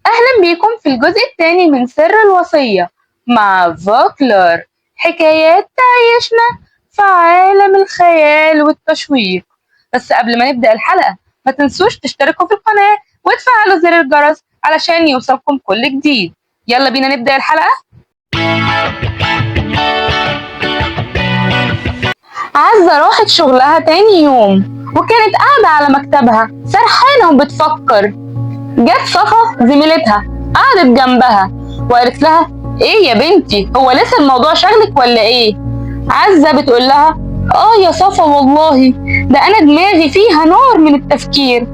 أهلا بيكم في الجزء الثاني من سر الوصية مع فوكلور، حكايات تعيشنا في عالم الخيال والتشويق. بس قبل ما نبدأ الحلقة ما تنسوش تشتركوا في القناة وتفعلوا زر الجرس علشان يوصلكم كل جديد. يلا بينا نبدأ الحلقة. عزة راحت شغلها تاني يوم وكانت قاعدة على مكتبها سرحانة وبتفكر. جت صفا زميلتها قعدت جنبها وقالت لها: ايه يا بنتي، هو لسه الموضوع شغلك ولا ايه؟ عزة بتقول لها: يا صفا والله ده انا دماغي فيها نار من التفكير،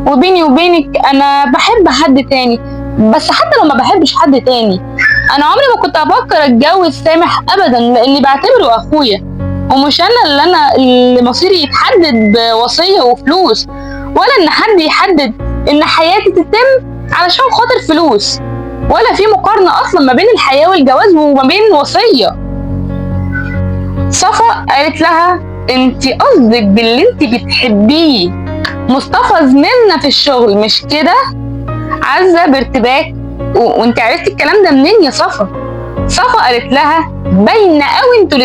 وبيني وبينك انا بحب حد تاني، بس حتى لو ما بحبش حد تاني انا عمري ما كنت افكر اتجوز سامح ابدا، لاني بعتبره اخويا، ومش انا اللي مصيري يتحدد بوصية وفلوس، ولا ان حد يحدد ان حياتي تتم علشان خاطر فلوس، ولا في مقارنة اصلا ما بين الحياة والجواز وما بين وصية. صفا قالت لها: انتي قصدك باللي انتي بتحبيه مصطفى زميلنا في الشغل مش كده؟ عزة بارتباك: وانت عرفتي الكلام ده منين يا صفا؟ صفا قالت لها: باينة قوي انتوا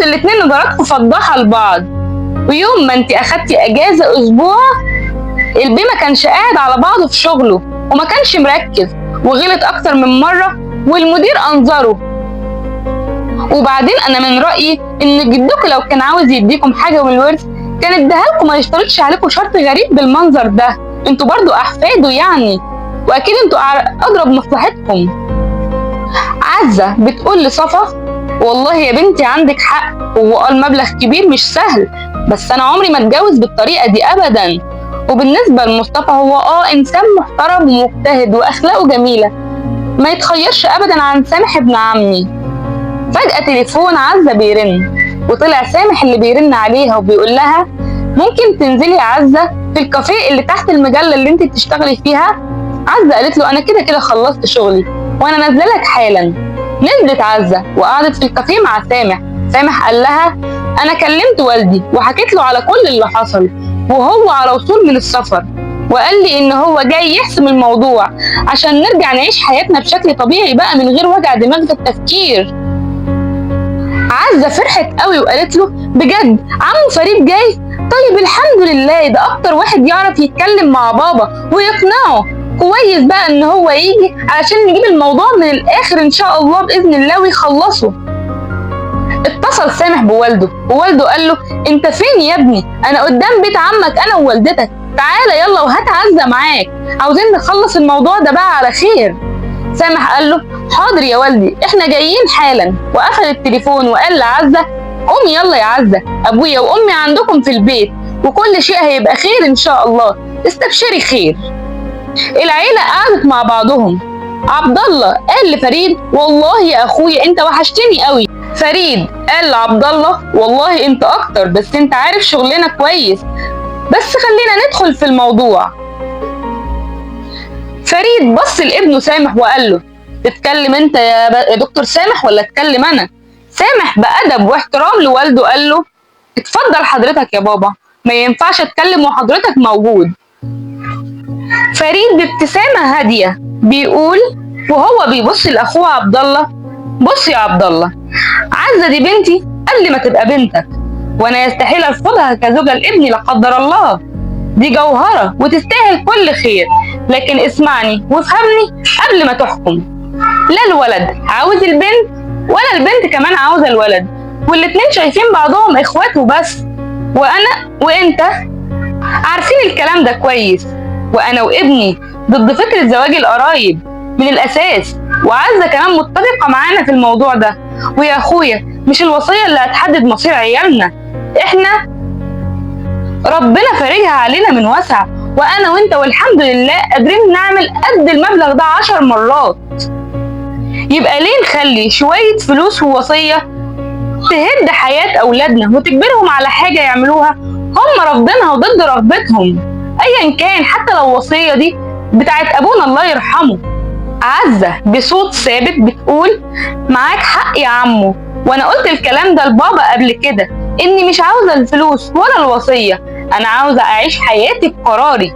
الاتنين نظراتكم فضاحة لبعض، ويوم ما انتي اخدتي اجازة اسبوع البيه ما كانش قاعد على بعضه في شغله وما كانش مركز وغلط اكتر من مرة والمدير انظره. وبعدين انا من رأيي ان جدكم لو كان عاوز يديكم حاجة من الورث كان اداهالكم، ما يشترطش عليكم شرط غريب بالمنظر ده، انتوا برضو احفاده يعني، واكيد انتوا اضرب مصلحتكم. عزة بتقول لصفا: والله يا بنتي عندك حق، هو المبلغ كبير مش سهل، بس انا عمري ما اتجوز بالطريقة دي ابدا. وبالنسبة لمصطفى هو انسان محترم ومجتهد واخلاقه جميلة، ما يتخيرش ابدا عن سامح ابن عمي. فجأة تليفون عزة بيرن، وطلع سامح اللي بيرن عليها وبيقول لها: ممكن تنزلي يا عزة في الكافيه اللي تحت المجلة اللي انت بتشتغلي فيها؟ عزة قالت له: انا كده كده خلصت شغلي وانا نازله لك حالا. نزلت عزة وقعدت في الكافيه مع سامح قال لها: انا كلمت والدي وحكيت له على كل اللي حصل، وهو على وصول من السفر، وقال لي ان هو جاي يحسم الموضوع عشان نرجع نعيش حياتنا بشكل طبيعي بقى من غير وجع دماغ في التفكير. عزة فرحت قوي وقالت له: بجد عمو فريد جاي؟ طيب الحمد لله، ده اكتر واحد يعرف يتكلم مع بابا ويقنعه، كويس بقى ان هو يجي علشان نجيب الموضوع من الاخر ان شاء الله باذن الله ويخلصه. اتصل سامح بوالده ووالده قال له: انت فين يا ابني؟ انا قدام بيت عمك انا ووالدتك، تعالى يلا وهات عزة معاك، عاوزين نخلص الموضوع ده بقى على خير. سامح قال له: حاضر يا والدي احنا جايين حالا، وقفل التليفون وقال لعزة: قومي يلا يا عزة، ابويا وامي عندكم في البيت وكل شيء هيبقى خير ان شاء الله، استبشري خير. العيلة قعدت مع بعضهم. عبد الله قال لفريد: والله يا اخويا انت وحشتني قوي. فريد قال لعبد الله: والله انت اكتر، بس انت عارف شغلنا كويس، بس خلينا ندخل في الموضوع. فريد بص لابنه سامح وقال له: تتكلم انت يا دكتور سامح ولا اتكلم انا؟ سامح بأدب واحترام لوالده قال له: اتفضل حضرتك يا بابا، ما ينفعش اتكلم وحضرتك موجود. فريد بابتسامة هادية بيقول وهو بيبص لأخوه عبد الله: بص يا عبد الله، عزة دي بنتي قبل ما تبقى بنتك، وانا يستحيل ارفضها كزوجة لابني لا قدر الله، دي جوهرة وتستاهل كل خير، لكن اسمعني وافهمني قبل ما تحكم، لا الولد عاوز البنت ولا البنت كمان عاوزة الولد، والاتنين شايفين بعضهم اخوات وبس، وانا وانت عارفين الكلام ده كويس، وانا وابني ضد فكرة زواج القرايب من الاساس، وعزة كمان متفقة معانا في الموضوع ده، ويا اخويا مش الوصية اللي هتحدد مصير عيالنا، احنا ربنا فارجها علينا من وسع، وانا وانت والحمد لله قادرين نعمل قد المبلغ ده 10 مرات، يبقى ليه نخلي شوية فلوس ووصية تهد حياة اولادنا وتجبرهم على حاجة يعملوها هم رافضينها وضد رغبتهم ايا كان، حتى لو وصية دي بتاعت ابونا الله يرحمه. عزة بصوت ثابت بتقول: معاك حق يا عمو، وانا قلت الكلام ده لبابا قبل كده، اني مش عاوزة الفلوس ولا الوصية، انا عاوزة اعيش حياتي بقراري.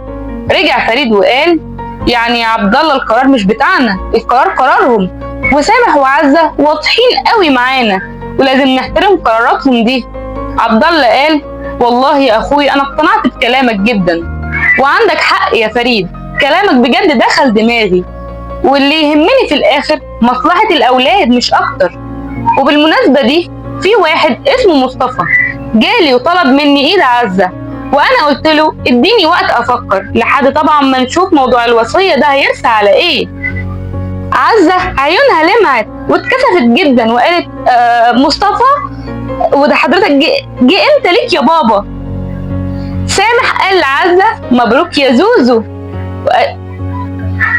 رجع فريد وقال: يعني يا عبد الله القرار مش بتاعنا، القرار قرارهم، وسامح وعزة واضحين قوي معانا ولازم نحترم قراراتهم دي. عبد الله قال والله يا اخوي انا اقتنعت بكلامك جدا، وعندك حق يا فريد، كلامك بجد دخل دماغي، واللي يهمني في الاخر مصلحة الاولاد مش اكتر. وبالمناسبة دي في واحد اسمه مصطفى جالي وطلب مني ايد عزة، وانا قلت له اديني وقت افكر لحد طبعا ما نشوف موضوع الوصية ده هيرسى على ايه. عزة عيونها لمعت واتكسفت جدا وقالت مصطفى، وده حضرتك جه امتى ليك يا بابا؟ سامح قال لعزة مبروك يا زوزو،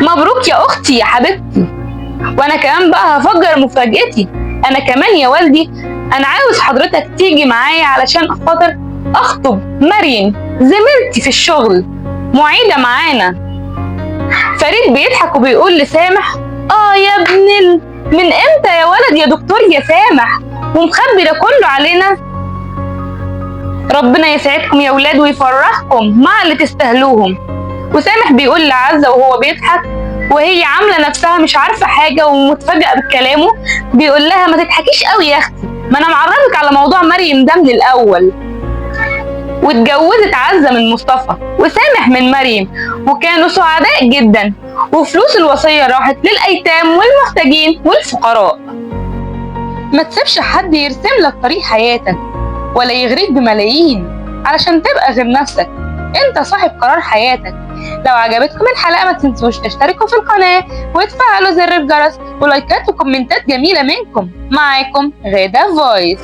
مبروك يا اختي يا حبيبتي، وانا كمان بقى هفجر مفاجأتي، انا كمان يا والدي انا عاوز حضرتك تيجي معايا علشان خاطر اخطب مريم زميلتي في الشغل، معيدة معانا. فريد بيضحك وبيقول لسامح يا من امتى يا ولد يا دكتور يا سامح، ومخبي ده كله علينا؟ ربنا يسعدكم يا ولاد ويفرحكم مع اللي تستاهلوهم. وسامح بيقول لعزة وهو بيضحك وهي عامله نفسها مش عارفه حاجه ومتفاجئه بكلامه، بيقول لها ما تضحكيش قوي يا اختي، ما انا معرفك على موضوع مريم ده من الاول. واتجوزت عزة من مصطفى وسامح من مريم، وكانوا سعداء جدا، وفلوس الوصيه راحت للايتام والمحتاجين والفقراء. ما تسيبش حد يرسم لك طريق حياتك ولا يغريك بملايين علشان تبقى غير نفسك، انت صاحب قرار حياتك. لو عجبتكم الحلقة ما تنسوش تشتركوا في القناة وتفعلوا زر الجرس ولايكات وكومنتات جميلة منكم. معاكم غادة فويس.